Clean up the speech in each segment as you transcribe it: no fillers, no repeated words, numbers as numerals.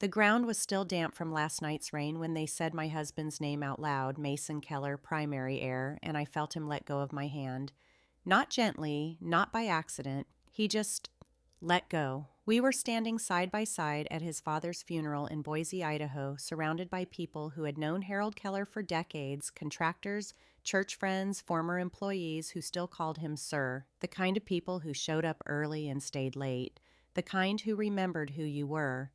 The ground was still damp from last night's rain when they said my husband's name out loud, Mason Keller, primary heir, and I felt him let go of my hand. Not gently, not by accident. He just let go. We were standing side by side at his father's funeral in Boise, Idaho, surrounded by people who had known Harold Keller for decades, contractors, church friends, former employees who still called him Sir, the kind of people who showed up early and stayed late, the kind who remembered who you were.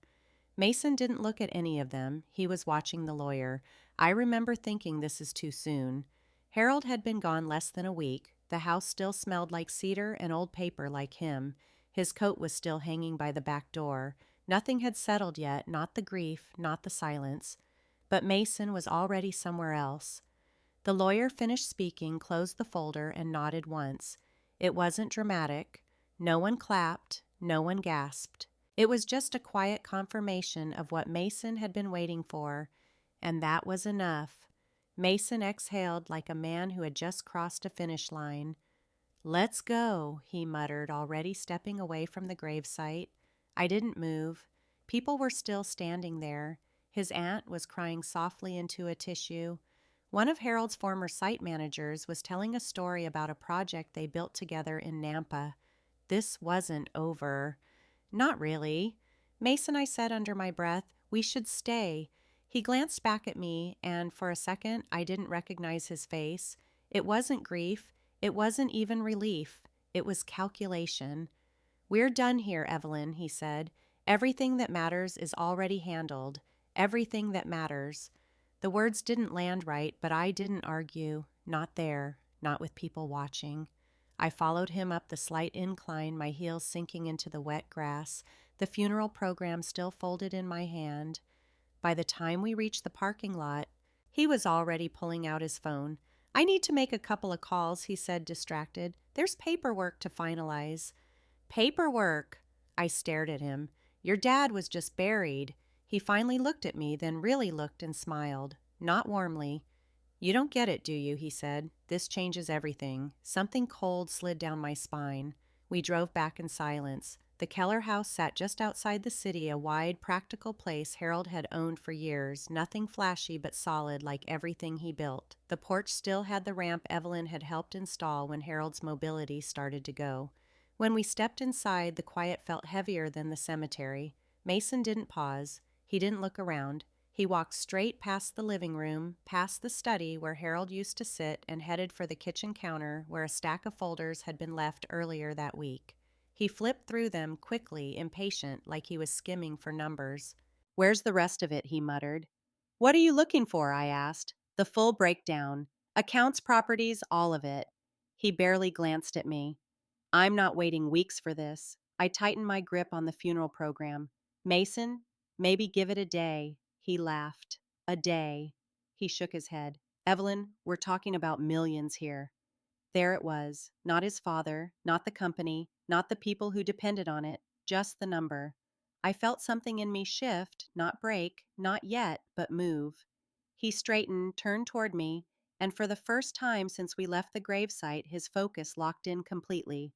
Mason didn't look at any of them. He was watching the lawyer. I remember thinking this is too soon. Harold had been gone less than a week. The house still smelled like cedar and old paper like him. His coat was still hanging by the back door. Nothing had settled yet, not the grief, not the silence. But Mason was already somewhere else. The lawyer finished speaking, closed the folder, and nodded once. It wasn't dramatic. No one clapped. No one gasped. It was just a quiet confirmation of what Mason had been waiting for, and that was enough. Mason exhaled like a man who had just crossed a finish line. "Let's go," he muttered, already stepping away from the gravesite. I didn't move. People were still standing there. His aunt was crying softly into a tissue. One of Harold's former site managers was telling a story about a project they built together in Nampa. This wasn't over. "Not really." "Mason," I said under my breath, "we should stay." He glanced back at me, and for a second I didn't recognize his face. It wasn't grief. It wasn't even relief. It was calculation. "We're done here, Evelyn," he said. "Everything that matters is already handled. Everything that matters." The words didn't land right, but I didn't argue. Not there. Not with people watching. I followed him up the slight incline, my heels sinking into the wet grass, the funeral program still folded in my hand. By the time we reached the parking lot, he was already pulling out his phone. "I need to make a couple of calls," he said, distracted. "There's paperwork to finalize." "Paperwork!" I stared at him. "Your dad was just buried." He finally looked at me, then really looked and smiled. Not warmly. "You don't get it, do you?" he said. "This changes everything." Something cold slid down my spine. We drove back in silence. The Keller house sat just outside the city, a wide, practical place Harold had owned for years, nothing flashy but solid like everything he built. The porch still had the ramp Evelyn had helped install when Harold's mobility started to go. When we stepped inside, the quiet felt heavier than the cemetery. Mason didn't pause. He didn't look around. He walked straight past the living room, past the study where Harold used to sit, and headed for the kitchen counter where a stack of folders had been left earlier that week. He flipped through them quickly, impatient, like he was skimming for numbers. "Where's the rest of it?" he muttered. "What are you looking for?" I asked. "The full breakdown. Accounts, properties, all of it." He barely glanced at me. "I'm not waiting weeks for this." I tightened my grip on the funeral program. "Mason, maybe give it a day." He laughed. "A day." He shook his head. "Evelyn, we're talking about millions here." There it was. Not his father, not the company, not the people who depended on it, just the number. I felt something in me shift, not break, not yet, but move. He straightened, turned toward me, and for the first time since we left the gravesite, his focus locked in completely.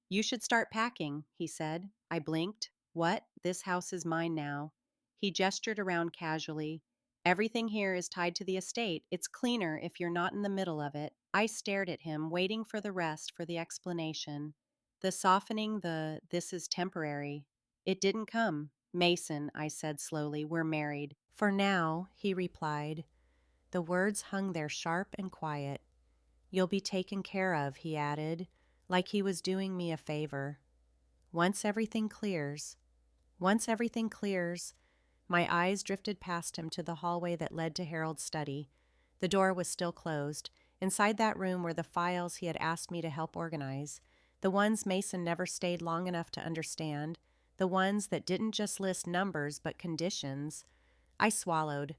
"You should start packing," he said. I blinked. "What? This house is mine now." He gestured around casually. "Everything here is tied to the estate. It's cleaner if you're not in the middle of it." I stared at him, waiting for the rest, for the explanation. The softening, "this is temporary." It didn't come. "Mason," I said slowly, "we're married." "For now," he replied. The words hung there sharp and quiet. "You'll be taken care of," he added, like he was doing me a favor. "Once everything clears." Once everything clears. My eyes drifted past him to the hallway that led to Harold's study. The door was still closed. Inside that room were the files he had asked me to help organize, the ones Mason never stayed long enough to understand, the ones that didn't just list numbers but conditions. I swallowed.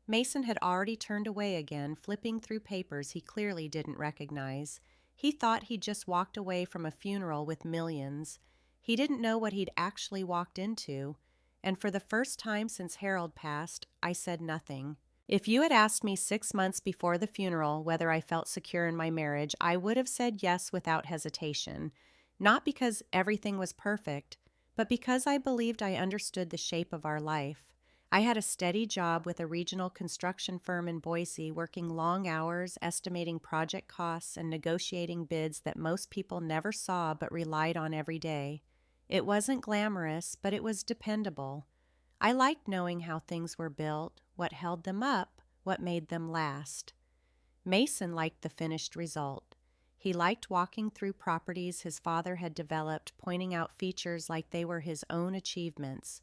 Mason had already turned away again, flipping through papers he clearly didn't recognize. He thought he'd just walked away from a funeral with millions. He didn't know what he'd actually walked into. And for the first time since Harold passed, I said nothing. If you had asked me 6 months before the funeral whether I felt secure in my marriage, I would have said yes without hesitation. Not because everything was perfect, but because I believed I understood the shape of our life. I had a steady job with a regional construction firm in Boise, working long hours, estimating project costs, and negotiating bids that most people never saw but relied on every day. It wasn't glamorous, but it was dependable. I liked knowing how things were built, what held them up, what made them last. Mason liked the finished result. He liked walking through properties his father had developed, pointing out features like they were his own achievements.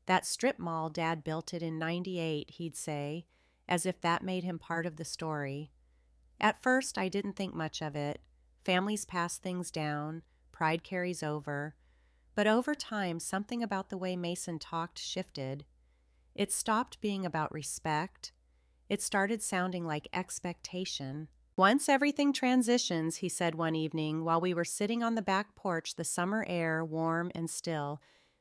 That strip mall Dad built it in '98, he'd say, as if that made him part of the story. At first, I didn't think much of it. Families pass things down, pride carries over. But over time, something about the way Mason talked shifted. It stopped being about respect. It started sounding like expectation. Once everything transitions, he said one evening while we were sitting on the back porch, the summer air warm and still,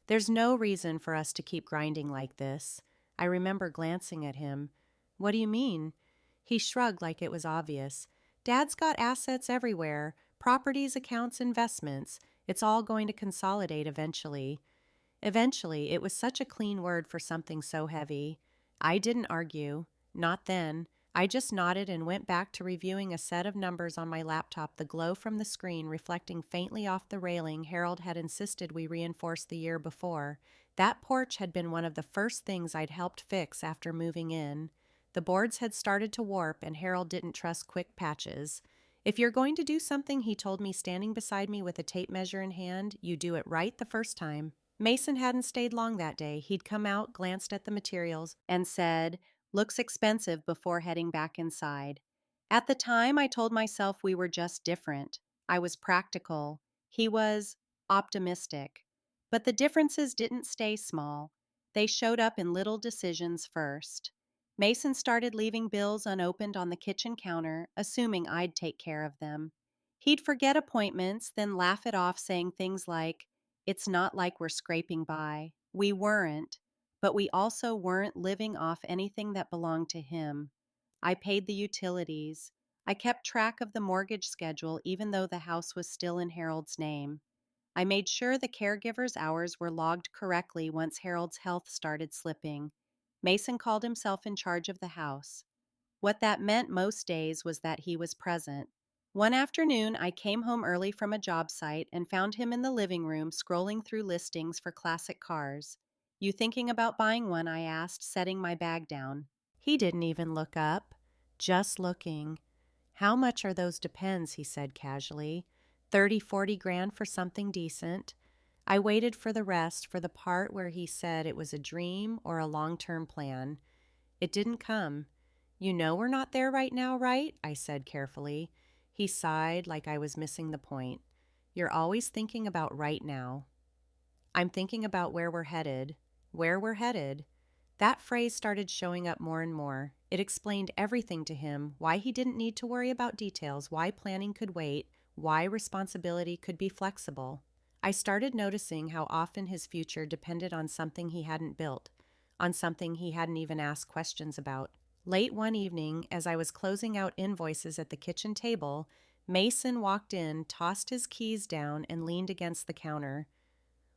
there's no reason for us to keep grinding like this. I remember glancing at him. What do you mean? He shrugged like it was obvious. Dad's got assets everywhere, properties, accounts, investments. It's all going to consolidate eventually. Eventually, it was such a clean word for something so heavy. I didn't argue. Not then. I just nodded and went back to reviewing a set of numbers on my laptop, the glow from the screen reflecting faintly off the railing Harold had insisted we reinforce the year before. That porch had been one of the first things I'd helped fix after moving in. The boards had started to warp, and Harold didn't trust quick patches. If you're going to do something, he told me, standing beside me with a tape measure in hand, you do it right the first time. Mason hadn't stayed long that day. He'd come out, glanced at the materials, and said, "Looks expensive," before heading back inside. At the time, I told myself we were just different. I was practical. He was optimistic. But the differences didn't stay small. They showed up in little decisions first. Mason started leaving bills unopened on the kitchen counter, assuming I'd take care of them. He'd forget appointments, then laugh it off, saying things like, "It's not like we're scraping by." We weren't, but we also weren't living off anything that belonged to him. I paid the utilities. I kept track of the mortgage schedule even though the house was still in Harold's name. I made sure the caregiver's hours were logged correctly once Harold's health started slipping. Mason called himself in charge of the house. What that meant most days was that he was present. One afternoon, I came home early from a job site and found him in the living room scrolling through listings for classic cars. "You thinking about buying one?" I asked, setting my bag down. He didn't even look up, just looking. "How much are those Depends?" he said casually. 30, 40 grand for something decent. I waited for the rest, for the part where he said it was a dream or a long-term plan. It didn't come. "You know we're not there right now, right?" I said carefully. He sighed like I was missing the point. "You're always thinking about right now." "I'm thinking about where we're headed." Where we're headed. That phrase started showing up more and more. It explained everything to him, why he didn't need to worry about details, why planning could wait, why responsibility could be flexible. I started noticing how often his future depended on something he hadn't built, on something he hadn't even asked questions about. Late one evening, as I was closing out invoices at the kitchen table, Mason walked in, tossed his keys down, and leaned against the counter.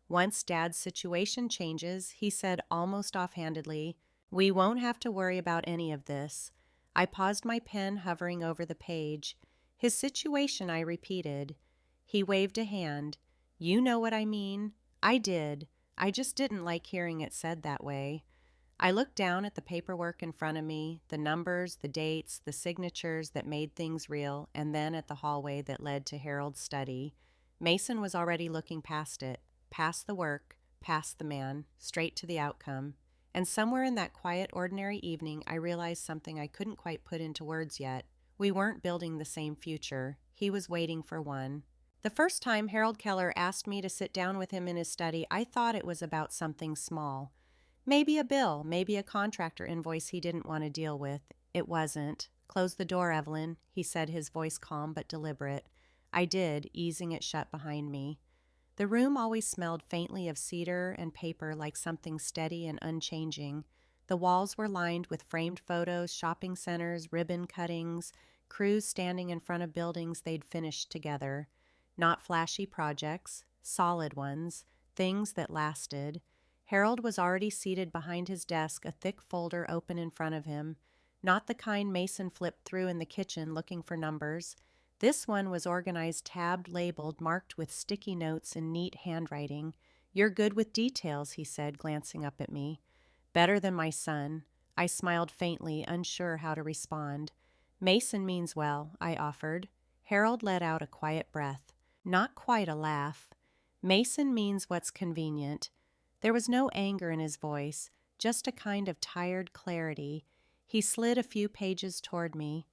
"Once Dad's situation changes," he said almost offhandedly, "we won't have to worry about any of this." I paused, my pen hovering over the page. "His situation," I repeated. He waved a hand. "You know what I mean." I did. I just didn't like hearing it said that way. I looked down at the paperwork in front of me, the numbers, the dates, the signatures that made things real, and then at the hallway that led to Harold's study. Mason was already looking past it, past the work, past the man, straight to the outcome. And somewhere in that quiet, ordinary evening, I realized something I couldn't quite put into words yet. We weren't building the same future. He was waiting for one. The first time Harold Keller asked me to sit down with him in his study, I thought it was about something small. Maybe a bill, maybe a contractor invoice he didn't want to deal with. It wasn't. "Close the door, Evelyn," he said, his voice calm but deliberate. I did, easing it shut behind me. The room always smelled faintly of cedar and paper, like something steady and unchanging. The walls were lined with framed photos, shopping centers, ribbon cuttings, crews standing in front of buildings they'd finished together. Not flashy projects, solid ones, things that lasted. Harold was already seated behind his desk, a thick folder open in front of him. Not the kind Mason flipped through in the kitchen looking for numbers. This one was organized, tabbed, labeled, marked with sticky notes in neat handwriting. "You're good with details," he said, glancing up at me. "Better than my son." I smiled faintly, unsure how to respond. "Mason means well," I offered. Harold let out a quiet breath. Not quite a laugh. "Mason means what's convenient." There was no anger in his voice, just a kind of tired clarity. He slid a few pages toward me.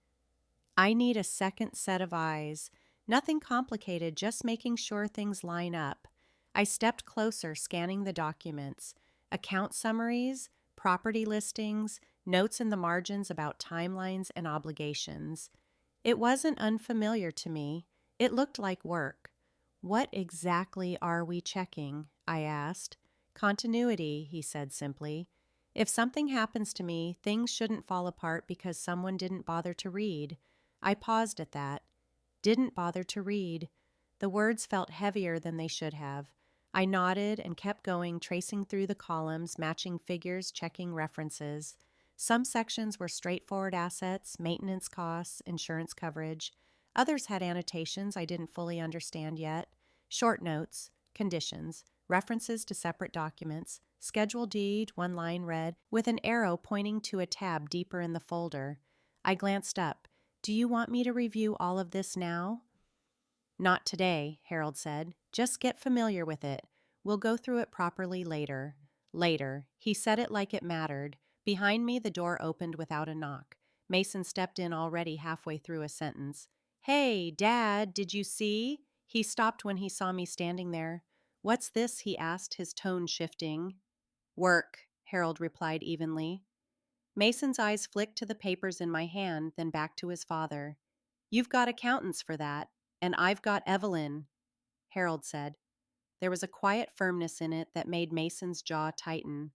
"I need a second set of eyes. Nothing complicated, just making sure things line up." I stepped closer, scanning the documents. Account summaries, property listings, notes in the margins about timelines and obligations. It wasn't unfamiliar to me. It looked like work. "What exactly are we checking?" I asked. "Continuity," he said simply. "If something happens to me, things shouldn't fall apart because someone didn't bother to read." I paused at that. Didn't bother to read. The words felt heavier than they should have. I nodded and kept going, tracing through the columns, matching figures, checking references. Some sections were straightforward assets, maintenance costs, insurance coverage. Others had annotations I didn't fully understand yet. Short notes, conditions, references to separate documents. Schedule deed, one line read, with an arrow pointing to a tab deeper in the folder. I glanced up. "Do you want me to review all of this now?" "Not today," Harold said. "Just get familiar with it. We'll go through it properly later." Later. He said it like it mattered. Behind me, the door opened without a knock. Mason stepped in already halfway through a sentence. "Hey, Dad, did you see?" He stopped when he saw me standing there. "What's this?" he asked, his tone shifting. "Work," Harold replied evenly. Mason's eyes flicked to the papers in my hand, then back to his father. "You've got accountants for that, and I've got Evelyn," Harold said. There was a quiet firmness in it that made Mason's jaw tighten.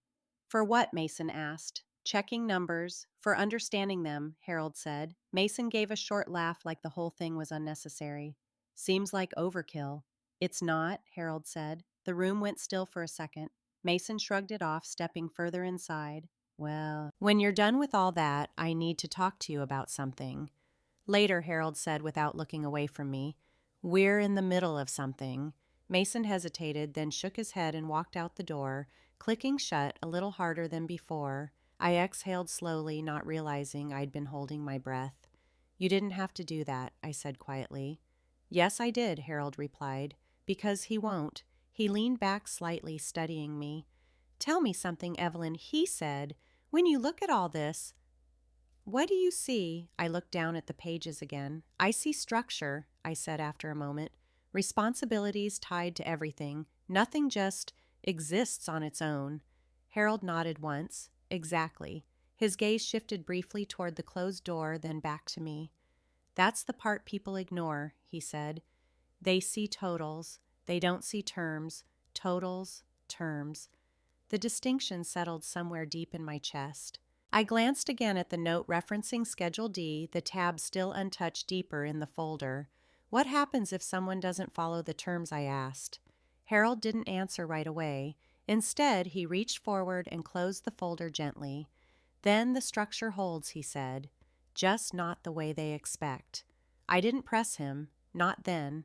"For what?" Mason asked. "Checking numbers, for understanding them," Harold said. Mason gave a short laugh like the whole thing was unnecessary. "Seems like overkill." "It's not," Harold said. The room went still for a second. Mason shrugged it off, stepping further inside. "Well, when you're done with all that, I need to talk to you about something." "Later," Harold said without looking away from me. "We're in the middle of something." Mason hesitated, then shook his head and walked out the door, clicking shut a little harder than before. I exhaled slowly, not realizing I'd been holding my breath. "You didn't have to do that," I said quietly. "Yes, I did," Harold replied. "Because he won't." He leaned back slightly, studying me. "Tell me something, Evelyn," he said. "When you look at all this, what do you see?" I looked down at the pages again. "I see structure," I said after a moment. "Responsibilities tied to everything. Nothing just exists on its own." Harold nodded once. "Exactly." His gaze shifted briefly toward the closed door, then back to me. "That's the part people ignore," he said. "They see totals. They don't see terms. Totals, terms." The distinction settled somewhere deep in my chest. I glanced again at the note referencing Schedule D, the tab still untouched deeper in the folder. What happens if someone doesn't follow the terms, I asked. Harold didn't answer right away. Instead, he reached forward and closed the folder gently. "Then the structure holds," he said. "Just not the way they expect." I didn't press him, not then.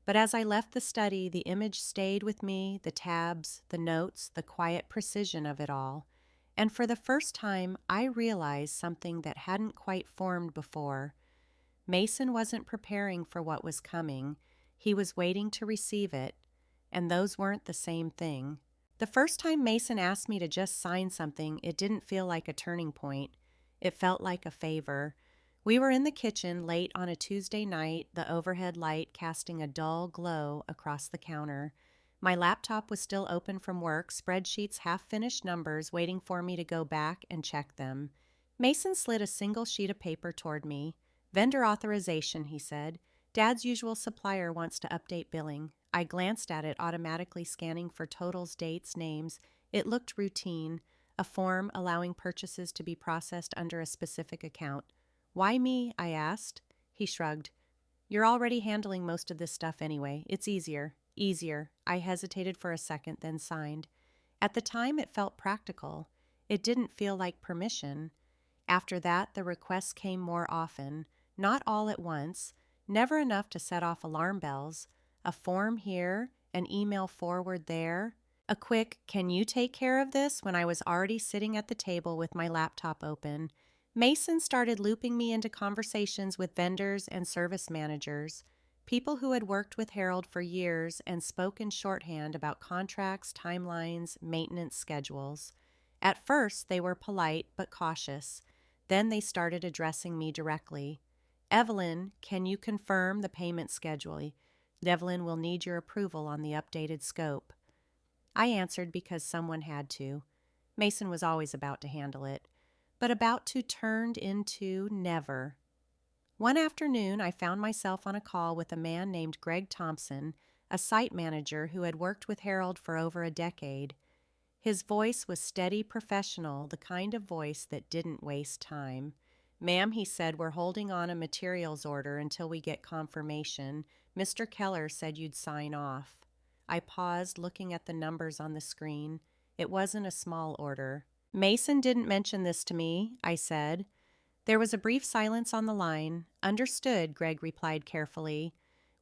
But as I left the study, the image stayed with me, the tabs, the notes, the quiet precision of it all. And for the first time, I realized something that hadn't quite formed before. Mason wasn't preparing for what was coming. He was waiting to receive it. And those weren't the same thing. The first time Mason asked me to just sign something, it didn't feel like a turning point. It felt like a favor. We were in the kitchen late on a Tuesday night, the overhead light casting a dull glow across the counter. My laptop was still open from work, spreadsheets, half-finished numbers waiting for me to go back and check them. Mason slid a single sheet of paper toward me. "Vendor authorization," he said. "Dad's usual supplier wants to update billing." I glanced at it, automatically scanning for totals, dates, names. It looked routine, a form allowing purchases to be processed under a specific account. "Why me?" I asked. He shrugged. "You're already handling most of this stuff anyway. It's easier." Easier. I hesitated for a second, then signed. At the time, it felt practical. It didn't feel like permission. After that, the requests came more often, not all at once, never enough to set off alarm bells. A form here, an email forward there, a quick, "Can you take care of this?" when I was already sitting at the table with my laptop open. Mason started looping me into conversations with vendors and service managers, people who had worked with Harold for years and spoke in shorthand about contracts, timelines, maintenance schedules. At first, they were polite but cautious. Then they started addressing me directly. "Evelyn, can you confirm the payment schedule? Evelyn will need your approval on the updated scope." I answered because someone had to. Mason was always about to handle it. But about to turned into never. One afternoon, I found myself on a call with a man named Greg Thompson, a site manager who had worked with Harold for over a decade. His voice was steady, professional, the kind of voice that didn't waste time. "Ma'am," he said, "we're holding on a materials order until we get confirmation. Mr. Keller said you'd sign off." I paused, looking at the numbers on the screen. It wasn't a small order. "Mason didn't mention this to me," I said. There was a brief silence on the line. "Understood," Greg replied carefully.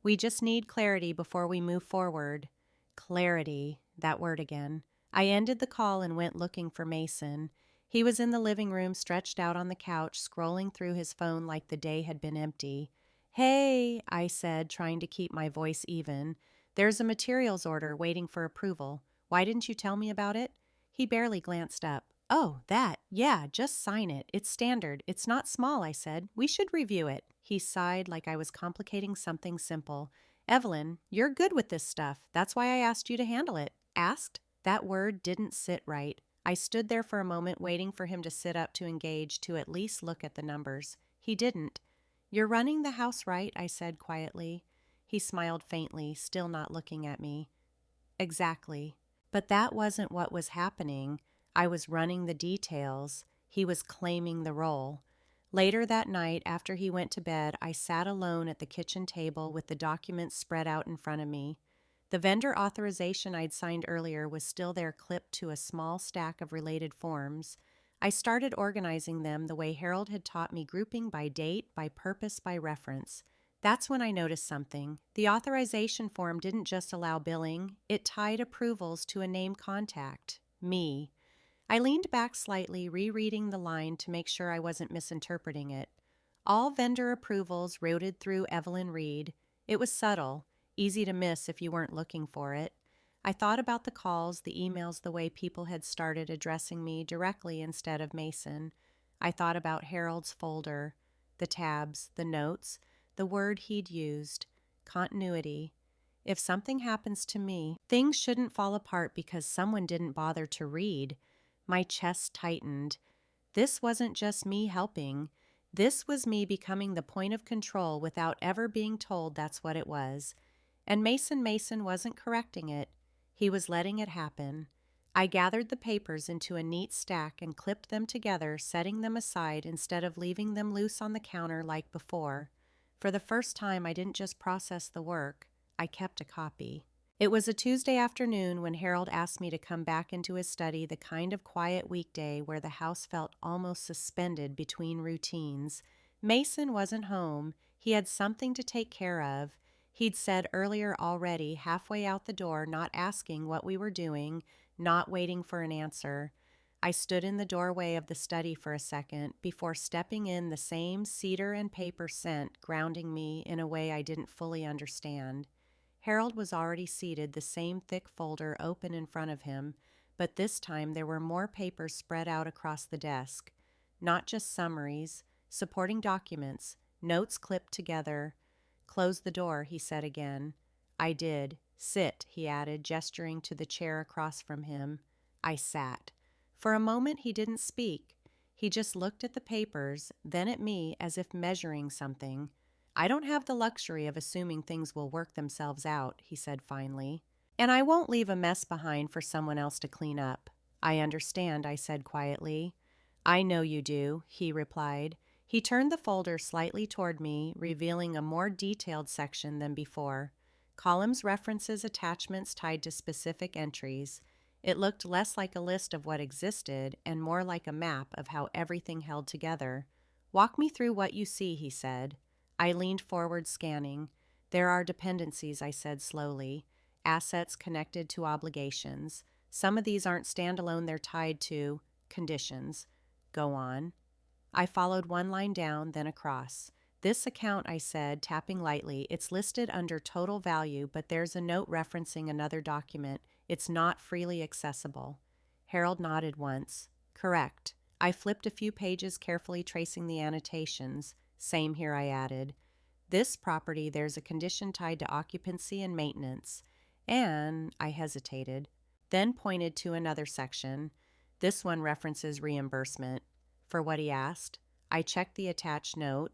"We just need clarity before we move forward." Clarity, that word again. I ended the call and went looking for Mason. He was in the living room, stretched out on the couch, scrolling through his phone like the day had been empty. "Hey," I said, trying to keep my voice even. "There's a materials order waiting for approval. Why didn't you tell me about it?" He barely glanced up. "Oh, that. Yeah, just sign it. It's standard. It's not small," I said. "We should review it." He sighed like I was complicating something simple. "Evelyn, you're good with this stuff. That's why I asked you to handle it." Asked? That word didn't sit right. I stood there for a moment waiting for him to sit up to engage, to at least look at the numbers. He didn't. "You're running the house right," I said quietly. He smiled faintly, still not looking at me. "Exactly." But that wasn't what was happening. I was running the details. He was claiming the role. Later that night, after he went to bed, I sat alone at the kitchen table with the documents spread out in front of me. The vendor authorization I'd signed earlier was still there, clipped to a small stack of related forms. I started organizing them the way Harold had taught me, grouping by date, by purpose, by reference. That's when I noticed something. The authorization form didn't just allow billing, it tied approvals to a named contact, me. I leaned back slightly, rereading the line to make sure I wasn't misinterpreting it. "All vendor approvals routed through Evelyn Reed." It was subtle, easy to miss if you weren't looking for it. I thought about the calls, the emails, the way people had started addressing me directly instead of Mason. I thought about Harold's folder, the tabs, the notes, the word he'd used, continuity. If something happens to me, things shouldn't fall apart because someone didn't bother to read. My chest tightened. This wasn't just me helping. This was me becoming the point of control without ever being told that's what it was. And Mason wasn't correcting it. He was letting it happen. I gathered the papers into a neat stack and clipped them together, setting them aside instead of leaving them loose on the counter like before. For the first time, I didn't just process the work. I kept a copy. It was a Tuesday afternoon when Harold asked me to come back into his study, the kind of quiet weekday where the house felt almost suspended between routines. Mason wasn't home. He had something to take care of. He'd said earlier already, halfway out the door, not asking what we were doing, not waiting for an answer. I stood in the doorway of the study for a second before stepping in, the same cedar and paper scent grounding me in a way I didn't fully understand. Harold was already seated, the same thick folder open in front of him, but this time there were more papers spread out across the desk. Not just summaries, supporting documents, notes clipped together. "Close the door," he said again. I did. "Sit," he added, gesturing to the chair across from him. I sat. For a moment he didn't speak. He just looked at the papers, then at me as if measuring something. "I don't have the luxury of assuming things will work themselves out," he said finally. "And I won't leave a mess behind for someone else to clean up." "I understand," I said quietly. "I know you do," he replied. He turned the folder slightly toward me, revealing a more detailed section than before. Columns, references, attachments tied to specific entries. It looked less like a list of what existed and more like a map of how everything held together. "Walk me through what you see," he said. I leaned forward, scanning. "There are dependencies," I said slowly. "Assets connected to obligations. Some of these aren't standalone, they're tied to conditions." "Go on." I followed one line down, then across. "This account," I said, tapping lightly, "it's listed under total value, but there's a note referencing another document. It's not freely accessible." Harold nodded once. "Correct." I flipped a few pages, carefully tracing the annotations. "Same here," I added. "This property, there's a condition tied to occupancy and maintenance. And," I hesitated, then pointed to another section. "This one references reimbursement." "For what?" he asked. I checked the attached note.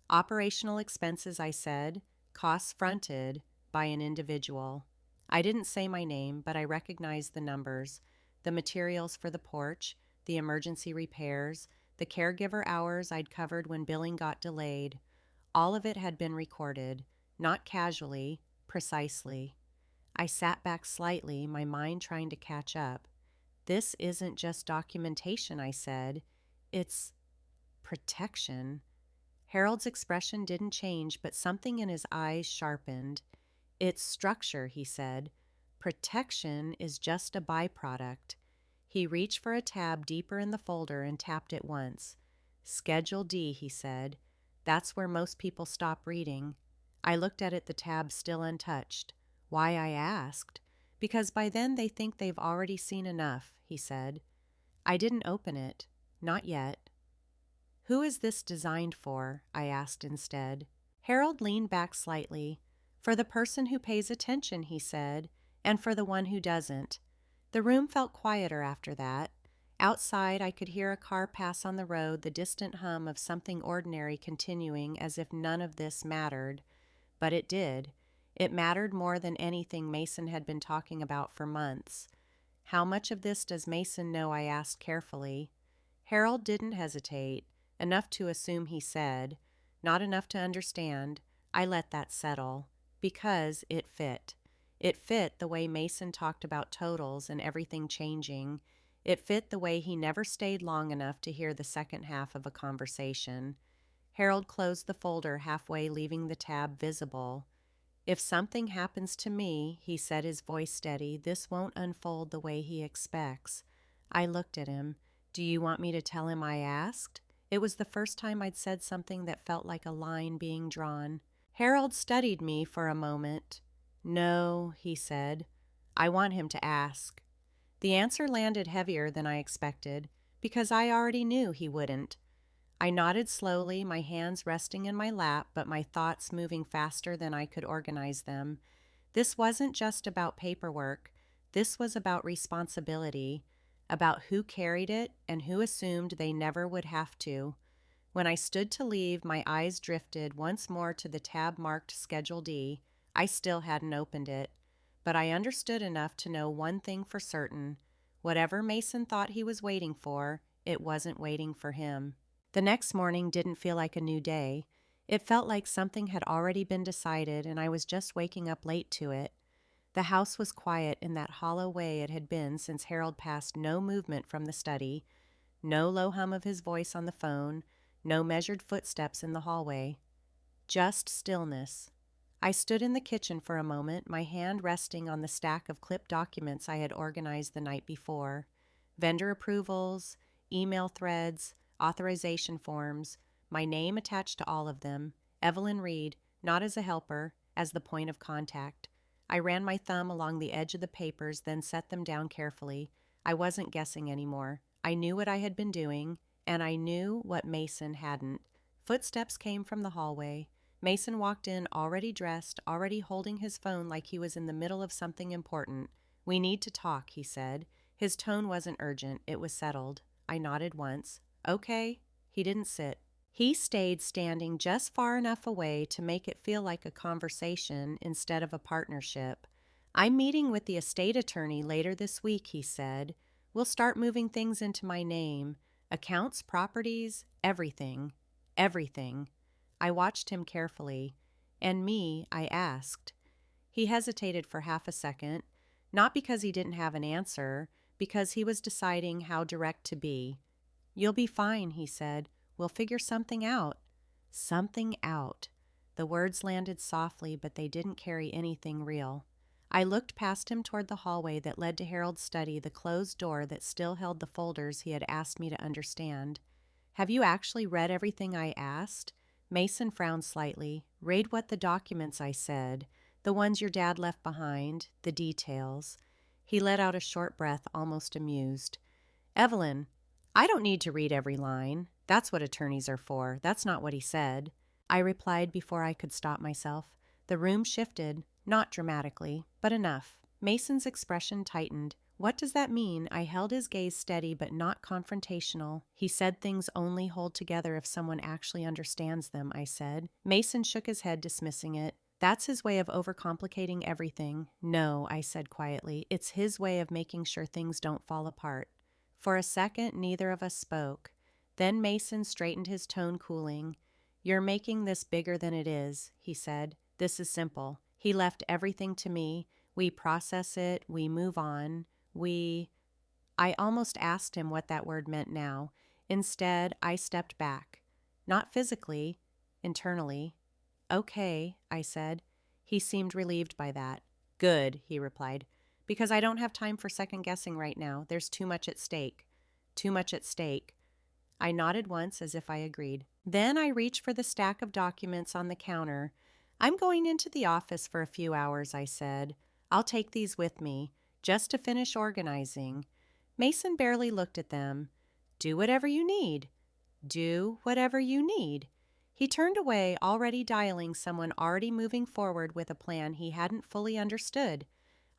"Operational expenses," I said. "Costs fronted by an individual." I didn't say my name, but I recognized the numbers. The materials for the porch, the emergency repairs, the caregiver hours I'd covered when billing got delayed. All of it had been recorded, not casually, precisely. I sat back slightly, my mind trying to catch up. "This isn't just documentation," I said. "It's protection." Harold's expression didn't change, but something in his eyes sharpened. "It's structure," he said. "Protection is just a byproduct." He reached for a tab deeper in the folder and tapped it once. "Schedule D," he said. "That's where most people stop reading." I looked at it, the tab still untouched. "Why?" I asked. "Because by then they think they've already seen enough," he said. I didn't open it. Not yet. "Who is this designed for?" I asked instead. Harold leaned back slightly. "For the person who pays attention," he said, "and for the one who doesn't." The room felt quieter after that. Outside, I could hear a car pass on the road, the distant hum of something ordinary continuing as if none of this mattered. But it did. It mattered more than anything Mason had been talking about for months. "How much of this does Mason know?" I asked carefully. Harold didn't hesitate. Enough to assume, he said. Not enough to understand. I let that settle. Because it fit. It fit the way Mason talked about totals and everything changing. It fit the way he never stayed long enough to hear the second half of a conversation. Harold closed the folder halfway, leaving the tab visible. "If something happens to me," he said, his voice steady, "this won't unfold the way he expects." I looked at him. "Do you want me to tell him I asked?" It was the first time I'd said something that felt like a line being drawn. Harold studied me for a moment. "No," he said. "I want him to ask." The answer landed heavier than I expected, because I already knew he wouldn't. I nodded slowly, my hands resting in my lap, but my thoughts moving faster than I could organize them. This wasn't just about paperwork. This was about responsibility, about who carried it and who assumed they never would have to. When I stood to leave, my eyes drifted once more to the tab marked Schedule D. I still hadn't opened it. But I understood enough to know one thing for certain. Whatever Mason thought he was waiting for, it wasn't waiting for him. The next morning didn't feel like a new day. It felt like something had already been decided and I was just waking up late to it. The house was quiet in that hollow way it had been since Harold passed. No movement from the study, no low hum of his voice on the phone, no measured footsteps in the hallway. Just stillness. I stood in the kitchen for a moment, my hand resting on the stack of clipped documents I had organized the night before. Vendor approvals, email threads, authorization forms, my name attached to all of them. Evelyn Reed, not as a helper, as the point of contact. I ran my thumb along the edge of the papers, then set them down carefully. I wasn't guessing anymore. I knew what I had been doing, and I knew what Mason hadn't. Footsteps came from the hallway. Mason walked in, already dressed, already holding his phone like he was in the middle of something important. "We need to talk," he said. His tone wasn't urgent, it was settled. I nodded once. "Okay." He didn't sit. He stayed standing just far enough away to make it feel like a conversation instead of a partnership. "I'm meeting with the estate attorney later this week," he said. "We'll start moving things into my name. Accounts, properties, everything. Everything." I watched him carefully. "And me?" I asked. He hesitated for half a second. Not because he didn't have an answer, because he was deciding how direct to be. "You'll be fine," he said. "We'll figure something out." Something out. The words landed softly, but they didn't carry anything real. I looked past him toward the hallway that led to Harold's study, the closed door that still held the folders he had asked me to understand. "Have you actually read everything I asked?" Mason frowned slightly. "Read what the documents I said. The ones your dad left behind. The details." He let out a short breath, almost amused. "Evelyn, I don't need to read every line. That's what attorneys are for. That's not what he said." I replied before I could stop myself. The room shifted, not dramatically, but enough. Mason's expression tightened. "What does that mean?" I held his gaze steady but not confrontational. "He said things only hold together if someone actually understands them," I said. Mason shook his head, dismissing it. "That's his way of overcomplicating everything." "No," I said quietly. "It's his way of making sure things don't fall apart." For a second, neither of us spoke. Then Mason straightened his tone, cooling. "You're making this bigger than it is," he said. "This is simple. He left everything to me. We process it. We move on. I almost asked him what that word meant now. Instead, I stepped back. Not physically, internally. "Okay," I said. He seemed relieved by that. "Good," he replied. "Because I don't have time for second guessing right now. There's too much at stake." "Too much at stake." I nodded once as if I agreed. Then I reached for the stack of documents on the counter. "I'm going into the office for a few hours," I said. "I'll take these with me, just to finish organizing." Mason barely looked at them. "Do whatever you need." "Do whatever you need." He turned away, already dialing someone already moving forward with a plan he hadn't fully understood.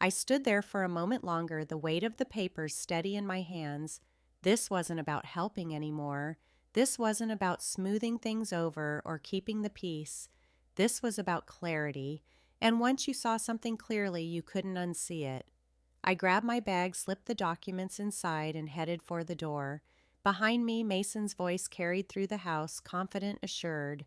I stood there for a moment longer, the weight of the papers steady in my hands. This wasn't about helping anymore. This wasn't about smoothing things over or keeping the peace. This was about clarity, and once you saw something clearly, you couldn't unsee it. I grabbed my bag, slipped the documents inside, and headed for the door. Behind me, Mason's voice carried through the house, confident, assured.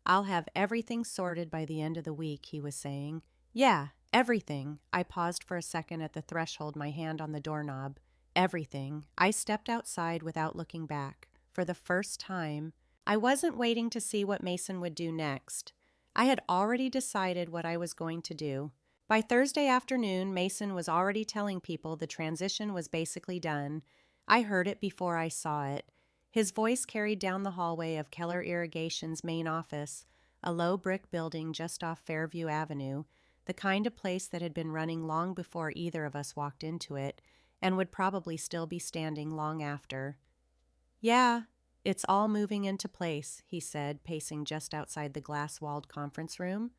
"I'll have everything sorted by the end of the week," he was saying. "Yeah, everything." I paused for a second at the threshold, my hand on the doorknob. Everything. I stepped outside without looking back. For the first time, I wasn't waiting to see what Mason would do next. I had already decided what I was going to do. By Thursday afternoon, Mason was already telling people the transition was basically done. I heard it before I saw it. His voice carried down the hallway of Keller Irrigation's main office, a low brick building just off Fairview Avenue, the kind of place that had been running long before either of us walked into it, and would probably still be standing long after. "Yeah, it's all moving into place," he said, pacing just outside the glass-walled conference room.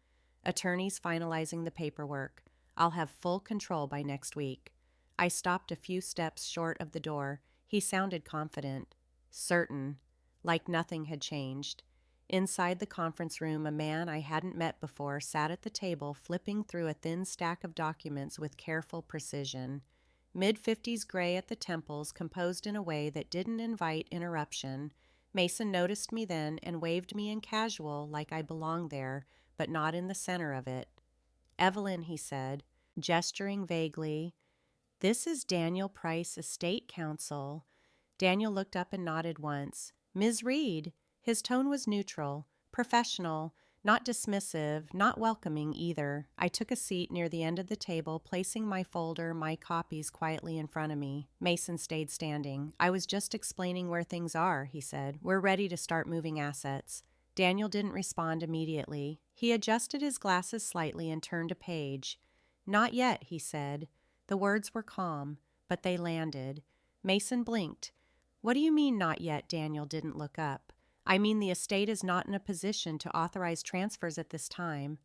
"Attorneys finalizing the paperwork. I'll have full control by next week." I stopped a few steps short of the door. He sounded confident, certain, like nothing had changed. Inside the conference room, a man I hadn't met before sat at the table, flipping through a thin stack of documents with careful precision. Mid-50s gray at the temples, composed in a way that didn't invite interruption. Mason noticed me then and waved me in casual, like I belonged there, but not in the center of it. "Evelyn," he said, gesturing vaguely. "This is Daniel Price, Estate Counsel." Daniel looked up and nodded once. "Ms. Reed." His tone was neutral, professional, not dismissive, not welcoming either. I took a seat near the end of the table, placing my folder, my copies quietly in front of me. Mason stayed standing. "I was just explaining where things are," he said. "We're ready to start moving assets." Daniel didn't respond immediately. He adjusted his glasses slightly and turned a page. "Not yet," he said. The words were calm, but they landed. Mason blinked. "What do you mean, not yet?" Daniel didn't look up. "I mean the estate is not in a position to authorize transfers at this time."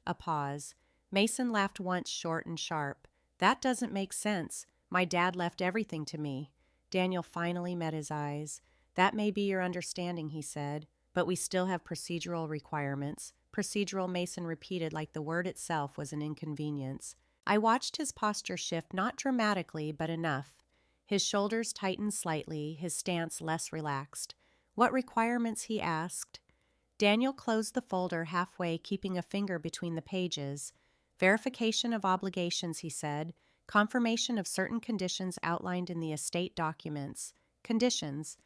A pause. Mason laughed once, short and sharp. "That doesn't make sense. My dad left everything to me." Daniel finally met his eyes. "That may be your understanding," he said, "but we still have procedural requirements." Procedural, Mason repeated like the word itself was an inconvenience. I watched his posture shift, not dramatically, but enough. His shoulders tightened slightly, his stance less relaxed. "What requirements?" he asked. Daniel closed the folder halfway, keeping a finger between the pages. "Verification of obligations," he said. Confirmation of certain conditions outlined in the estate documents. Conditions.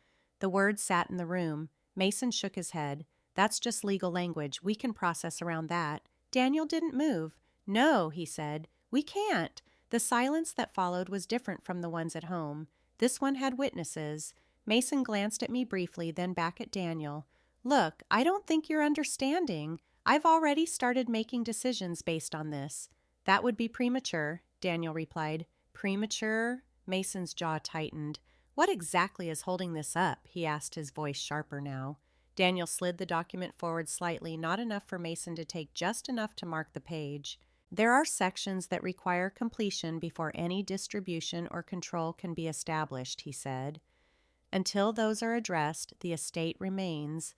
The words sat in the room. Mason shook his head. That's just legal language. We can process around that. Daniel didn't move. No, he said. We can't. The silence that followed was different from the ones at home. This one had witnesses. Mason glanced at me briefly, then back at Daniel. Look, I don't think you're understanding. I've already started making decisions based on this. That would be premature, Daniel replied. Premature? Mason's jaw tightened. What exactly is holding this up? He asked, his voice sharper now. Daniel slid the document forward slightly, not enough for Mason to take just enough to mark the page. There are sections that require completion before any distribution or control can be established, he said. Until those are addressed, the estate remains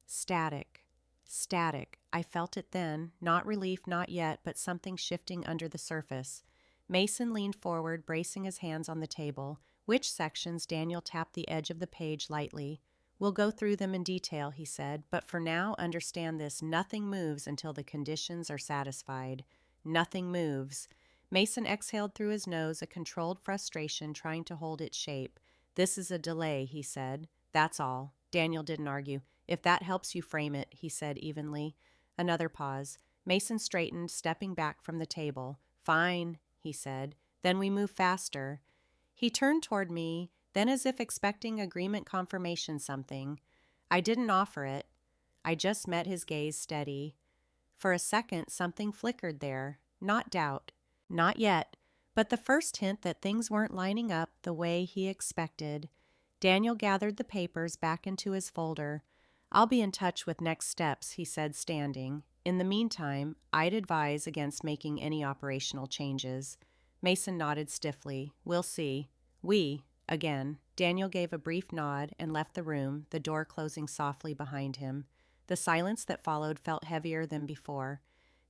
static. Static. I felt it then, not relief, not yet, but something shifting under the surface. Mason leaned forward, bracing his hands on the table. Which sections? Daniel tapped the edge of the page lightly. We'll go through them in detail, he said, but for now, understand this. Nothing moves until the conditions are satisfied. Nothing moves. Mason exhaled through his nose, a controlled frustration trying to hold its shape. This is a delay, he said. That's all. Daniel didn't argue. If that helps you frame it, he said evenly. Another pause. Mason straightened, stepping back from the table. Fine, he said. Then we move faster. He turned toward me, then as if expecting agreement confirmation something. I didn't offer it. I just met his gaze steady. For a second, something flickered there. Not doubt. Not yet. But the first hint that things weren't lining up the way he expected. Daniel gathered the papers back into his folder. I'll be in touch with next steps, he said, standing. In the meantime, I'd advise against making any operational changes. Mason nodded stiffly. We'll see. We, again. Daniel gave a brief nod and left the room, the door closing softly behind him. The silence that followed felt heavier than before.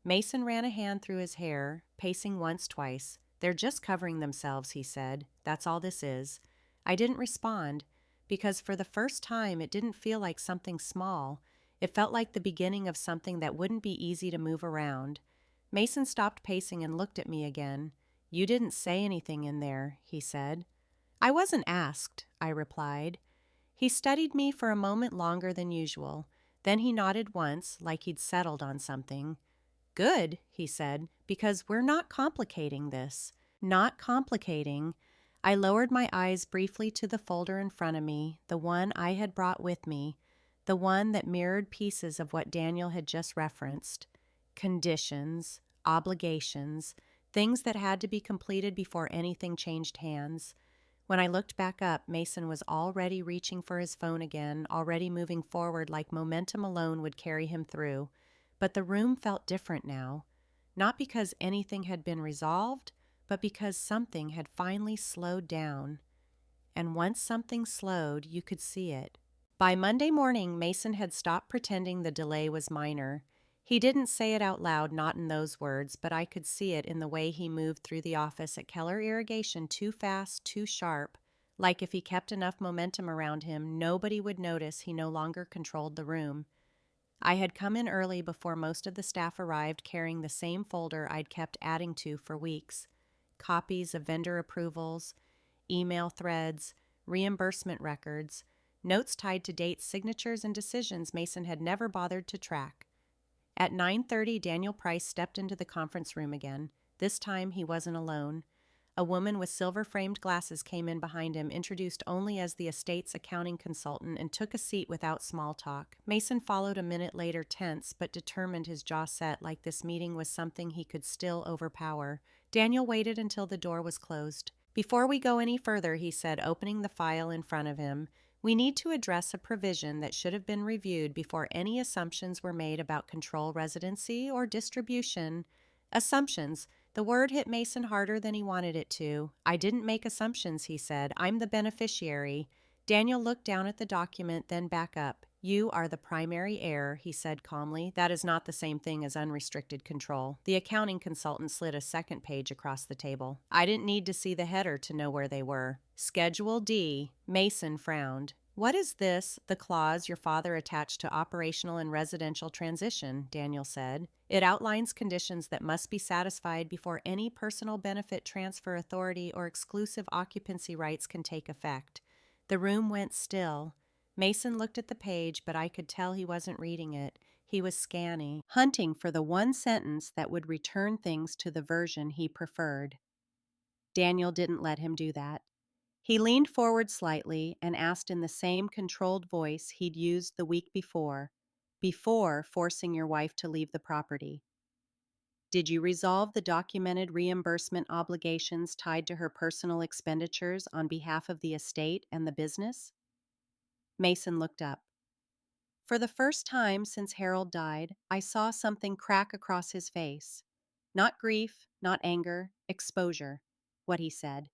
Mason ran a hand through his hair, pacing once, twice. They're just covering themselves, he said. That's all this is. I didn't respond, because for the first time it didn't feel like something small. It felt like the beginning of something that wouldn't be easy to move around. Mason stopped pacing and looked at me again. You didn't say anything in there, he said. I wasn't asked, I replied. He studied me for a moment longer than usual. Then he nodded once, like he'd settled on something. Good, he said, because we're not complicating this. Not complicating. I lowered my eyes briefly to the folder in front of me, the one I had brought with me, the one that mirrored pieces of what Daniel had just referenced. Conditions, obligations, things that had to be completed before anything changed hands. When I looked back up, Mason was already reaching for his phone again, already moving forward like momentum alone would carry him through. But the room felt different now, not because anything had been resolved, but because something had finally slowed down. And once something slowed, you could see it. By Monday morning, Mason had stopped pretending the delay was minor. He didn't say it out loud, not in those words, but I could see it in the way he moved through the office at Keller Irrigation, too fast, too sharp, like if he kept enough momentum around him, nobody would notice he no longer controlled the room. I had come in early before most of the staff arrived, carrying the same folder I'd kept adding to for weeks. Copies of vendor approvals, email threads, reimbursement records, notes tied to dates, signatures, and decisions Mason had never bothered to track. At 9:30, Daniel Price stepped into the conference room again. This time, he wasn't alone. A woman with silver-framed glasses came in behind him, introduced only as the estate's accounting consultant, and took a seat without small talk. Mason followed a minute later, tense but determined, his jaw set, like this meeting was something he could still overpower. Daniel waited until the door was closed. Before we go any further, he said, opening the file in front of him, we need to address a provision that should have been reviewed before any assumptions were made about control residency or distribution. Assumptions. The word hit Mason harder than he wanted it to. I didn't make assumptions, he said. I'm the beneficiary. Daniel looked down at the document, then back up. You are the primary heir, he said calmly. That is not the same thing as unrestricted control. The accounting consultant slid a second page across the table. I didn't need to see the header to know where they were. Schedule D. Mason frowned. What is this, the clause your father attached to operational and residential transition? Daniel said. It outlines conditions that must be satisfied before any personal benefit transfer authority or exclusive occupancy rights can take effect. The room went still. Mason looked at the page, but I could tell he wasn't reading it. He was scanning, hunting for the one sentence that would return things to the version he preferred. Daniel didn't let him do that. He leaned forward slightly and asked in the same controlled voice he'd used the week before forcing your wife to leave the property. Did you resolve the documented reimbursement obligations tied to her personal expenditures on behalf of the estate and the business? Mason looked up. For the first time since Harold died, I saw something crack across his face. Not grief, not anger, exposure, what he said.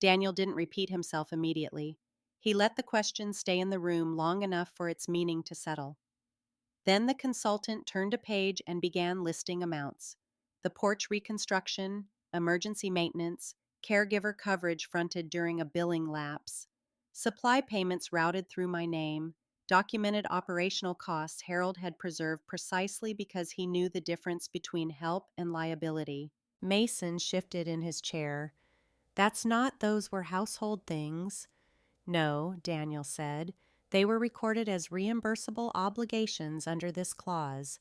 Daniel didn't repeat himself immediately. He let the question stay in the room long enough for its meaning to settle. Then the consultant turned a page and began listing amounts. The porch reconstruction, emergency maintenance, caregiver coverage fronted during a billing lapse, supply payments routed through my name, documented operational costs Harold had preserved precisely because he knew the difference between help and liability. Mason shifted in his chair. That's not those were household things. No, Daniel said. They were recorded as reimbursable obligations under this clause.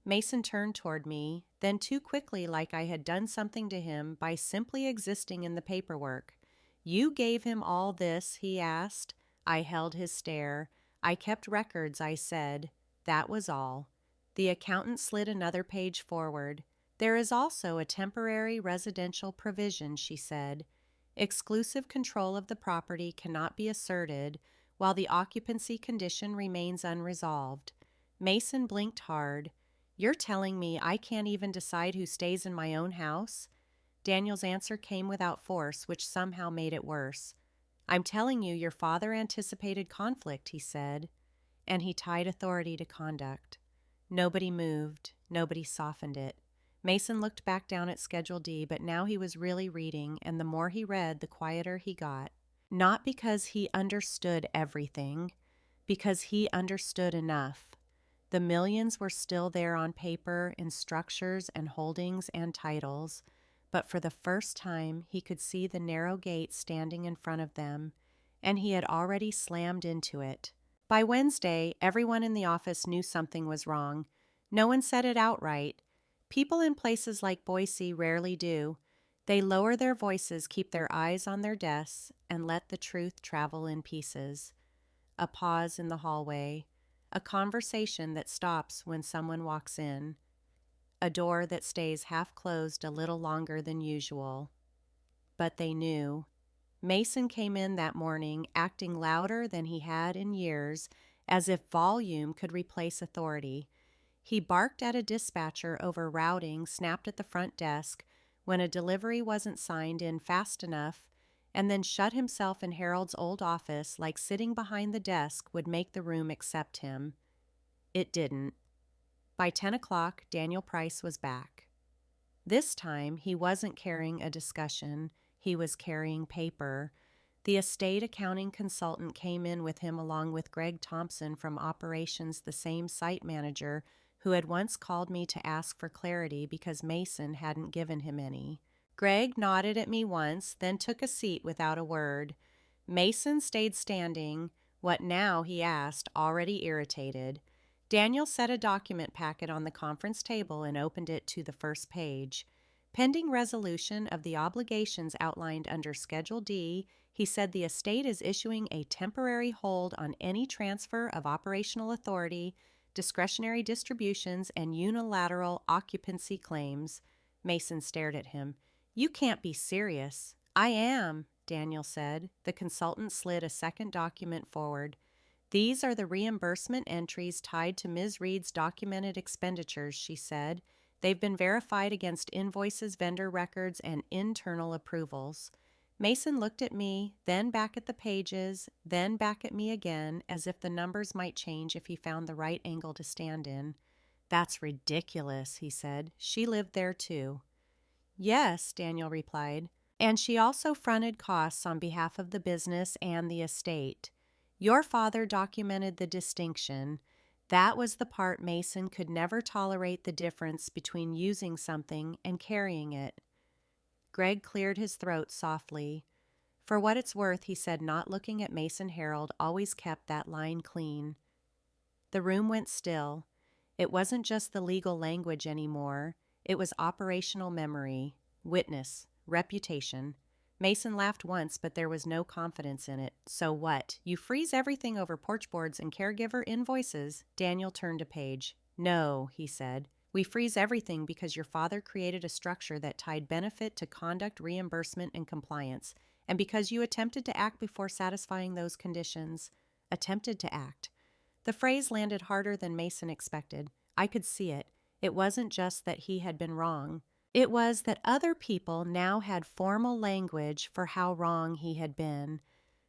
Mason turned toward me, then too quickly like I had done something to him by simply existing in the paperwork. You gave him all this, he asked. I held his stare. I kept records, I said. That was all. The accountant slid another page forward. There is also a temporary residential provision, she said. Exclusive control of the property cannot be asserted while the occupancy condition remains unresolved. Mason blinked hard. You're telling me I can't even decide who stays in my own house? Daniel's answer came without force, which somehow made it worse. I'm telling you your father anticipated conflict, he said, and he tied authority to conduct. Nobody moved. Nobody softened it. Mason looked back down at Schedule D, but now he was really reading, and the more he read, the quieter he got. Not because he understood everything, because he understood enough. The millions were still there on paper in structures and holdings and titles, but for the first time he could see the narrow gate standing in front of them, and he had already slammed into it. By Wednesday, everyone in the office knew something was wrong. No one said it outright. People in places like Boise rarely do. They lower their voices, keep their eyes on their desks, and let the truth travel in pieces. A pause in the hallway. A conversation that stops when someone walks in. A door that stays half closed a little longer than usual. But they knew. Mason came in that morning acting louder than he had in years, as if volume could replace authority. He barked at a dispatcher over routing snapped at the front desk when a delivery wasn't signed in fast enough, and then shut himself in Harold's old office like sitting behind the desk would make the room accept him. It didn't. By 10 o'clock, Daniel Price was back. This time, he wasn't carrying a discussion. He was carrying paper. The estate accounting consultant came in with him along with Greg Thompson from operations, the same site manager who had once called me to ask for clarity because Mason hadn't given him any. Greg nodded at me once, then took a seat without a word. Mason stayed standing, what now, he asked, already irritated. Daniel set a document packet on the conference table and opened it to the first page. Pending resolution of the obligations outlined under Schedule D, he said the estate is issuing a temporary hold on any transfer of operational authority, discretionary distributions, and unilateral occupancy claims. Mason stared at him. You can't be serious. I am, Daniel said. The consultant slid a second document forward. These are the reimbursement entries tied to Ms. Reed's documented expenditures, she said. They've been verified against invoices, vendor records, and internal approvals. Mason looked at me, then back at the pages, then back at me again, as if the numbers might change if he found the right angle to stand in. That's ridiculous, he said. She lived there too. Yes, Daniel replied, and she also fronted costs on behalf of the business and the estate. Your father documented the distinction. That was the part Mason could never tolerate, the difference between using something and carrying it. Greg cleared his throat softly. For what it's worth, he said, not looking at Mason, Harold always kept that line clean. The room went still. It wasn't just the legal language anymore. It was operational memory, witness, reputation. Mason laughed once, but there was no confidence in it. So what? You freeze everything over porch boards and caregiver invoices? Daniel turned a page. No, he said. We freeze everything because your father created a structure that tied benefit to conduct, reimbursement, and compliance, and because you attempted to act before satisfying those conditions. Attempted to act. The phrase landed harder than Mason expected. I could see it. It wasn't just that he had been wrong. It was that other people now had formal language for how wrong he had been.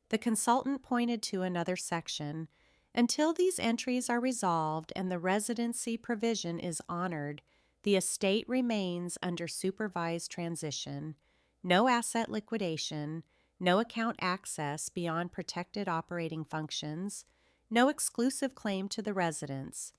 The consultant pointed to another section. Until these entries are resolved and the residency provision is honored, the estate remains under supervised transition. No asset liquidation, no account access beyond protected operating functions, no exclusive claim to the residence.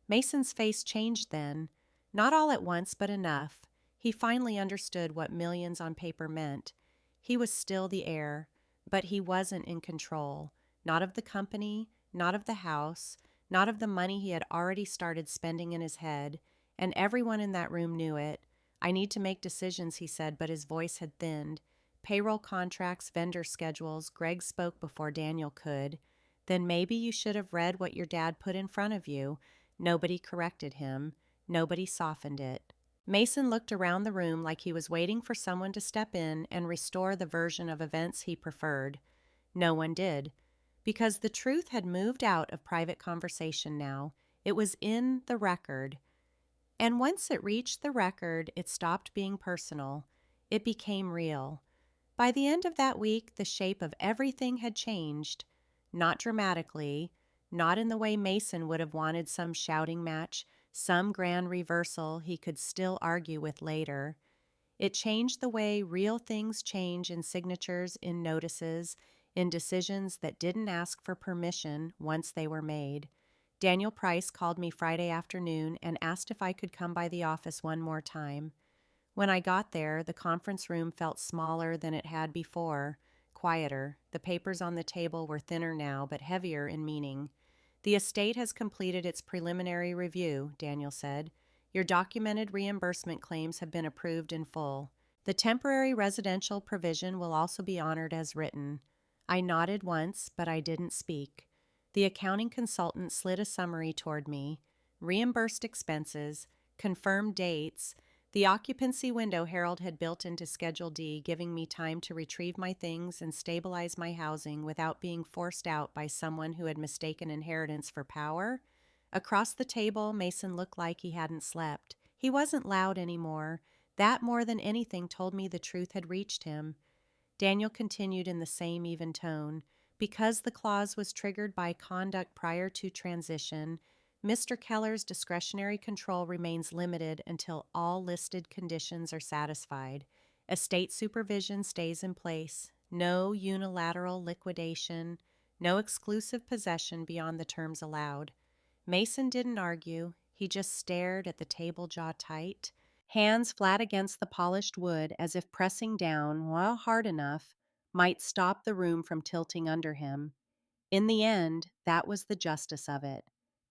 Mason's face changed then, not all at once, but enough. He finally understood what millions on paper meant. He was still the heir, but he wasn't in control, not of the company, not of the house, not of the money he had already started spending in his head, and everyone in that room knew it. I need to make decisions, he said, but his voice had thinned. Payroll contracts, vendor schedules. Greg spoke before Daniel could. Then maybe you should have read what your dad put in front of you. Nobody corrected him. Nobody softened it. Mason looked around the room like he was waiting for someone to step in and restore the version of events he preferred. No one did, because the truth had moved out of private conversation now. It was in the record. And once it reached the record, it stopped being personal. It became real. By the end of that week, the shape of everything had changed. Not dramatically, not in the way Mason would have wanted some shouting match, some grand reversal he could still argue with later. It changed the way real things change, in signatures, in notices, in decisions that didn't ask for permission once they were made. Daniel Price called me Friday afternoon and asked if I could come by the office one more time. When I got there, the conference room felt smaller than it had before, quieter. The papers on the table were thinner now, but heavier in meaning. The estate has completed its preliminary review, Daniel said. Your documented reimbursement claims have been approved in full. The temporary residential provision will also be honored as written. I nodded once, but I didn't speak. The accounting consultant slid a summary toward me. Reimbursed expenses, confirmed dates, the occupancy window Harold had built into Schedule D, giving me time to retrieve my things and stabilize my housing without being forced out by someone who had mistaken inheritance for power. Across the table, Mason looked like he hadn't slept. He wasn't loud anymore. That, more than anything, told me the truth had reached him. Daniel continued in the same even tone. Because the clause was triggered by conduct prior to transition, Mr. Keller's discretionary control remains limited until all listed conditions are satisfied. Estate supervision stays in place. No unilateral liquidation. No exclusive possession beyond the terms allowed. Mason didn't argue. He just stared at the table, jaw tight, hands flat against the polished wood, as if pressing down, while hard enough, might stop the room from tilting under him. In the end, that was the justice of it.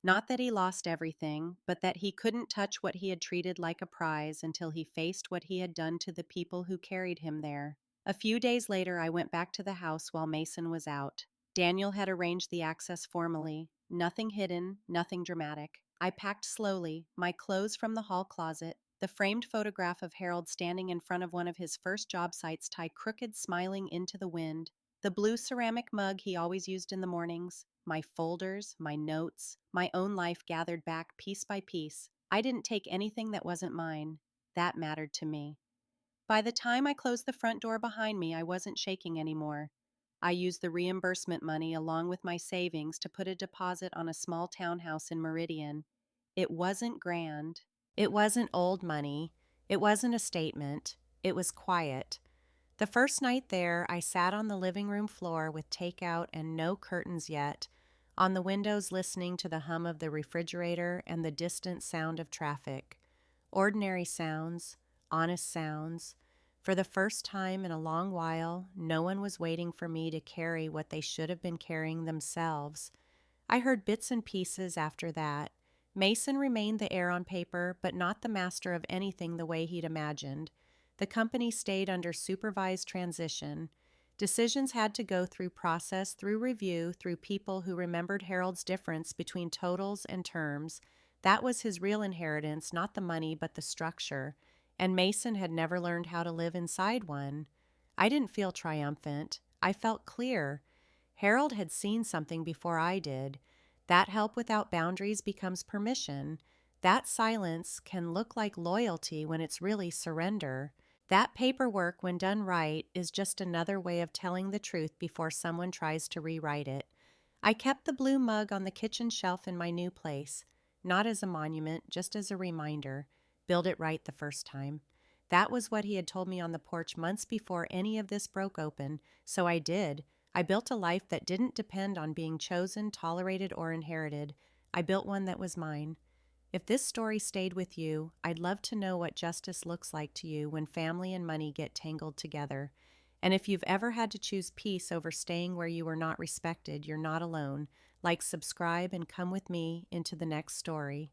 Not that he lost everything, but that he couldn't touch what he had treated like a prize until he faced what he had done to the people who carried him there. A few days later, I went back to the house while Mason was out. Daniel had arranged the access formally. Nothing hidden, nothing dramatic. I packed slowly, my clothes from the hall closet, the framed photograph of Harold standing in front of one of his first job sites tied crooked, smiling into the wind, the blue ceramic mug he always used in the mornings, my folders, my notes, my own life gathered back piece by piece. I didn't take anything that wasn't mine. That mattered to me. By the time I closed the front door behind me, I wasn't shaking anymore. I used the reimbursement money along with my savings to put a deposit on a small townhouse in Meridian. It wasn't grand. It wasn't old money. It wasn't a statement. It was quiet. The first night there, I sat on the living room floor with takeout and no curtains yet, on the windows listening to the hum of the refrigerator and the distant sound of traffic. Ordinary sounds, honest sounds. For the first time in a long while, no one was waiting for me to carry what they should have been carrying themselves. I heard bits and pieces after that. Mason remained the heir on paper, but not the master of anything the way he'd imagined. The company stayed under supervised transition. Decisions had to go through process, through review, through people who remembered Harold's difference between totals and terms. That was his real inheritance, not the money, but the structure. And Mason had never learned how to live inside one. I didn't feel triumphant. I felt clear. Harold had seen something before I did. That help without boundaries becomes permission. That silence can look like loyalty when it's really surrender. That paperwork, when done right, is just another way of telling the truth before someone tries to rewrite it. I kept the blue mug on the kitchen shelf in my new place, not as a monument, just as a reminder. Build it right the first time. That was what he had told me on the porch months before any of this broke open, so I did. I built a life that didn't depend on being chosen, tolerated, or inherited. I built one that was mine. If this story stayed with you, I'd love to know what justice looks like to you when family and money get tangled together. And if you've ever had to choose peace over staying where you were not respected, you're not alone. Like, subscribe, and come with me into the next story.